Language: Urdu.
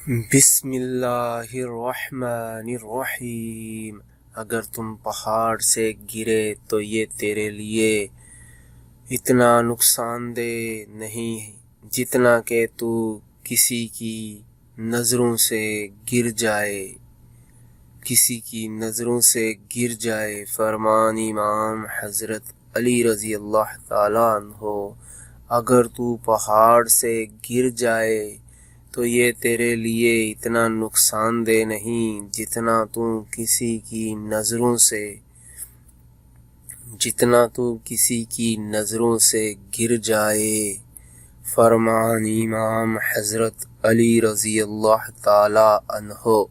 بسم اللہ الرحمن الرحیم۔ اگر تم پہاڑ سے گرے تو یہ تیرے لیے اتنا نقصان دہ نہیں جتنا کہ تو کسی کی نظروں سے گر جائے فرمان امام حضرت علی رضی اللہ تعالیٰ عنہ۔ اگر تو پہاڑ سے گر جائے تو یہ تیرے لیے اتنا نقصان دہ نہیں جتنا تو کسی کی نظروں سے گر جائے فرمان امام حضرت علی رضی اللہ تعالی عنہ۔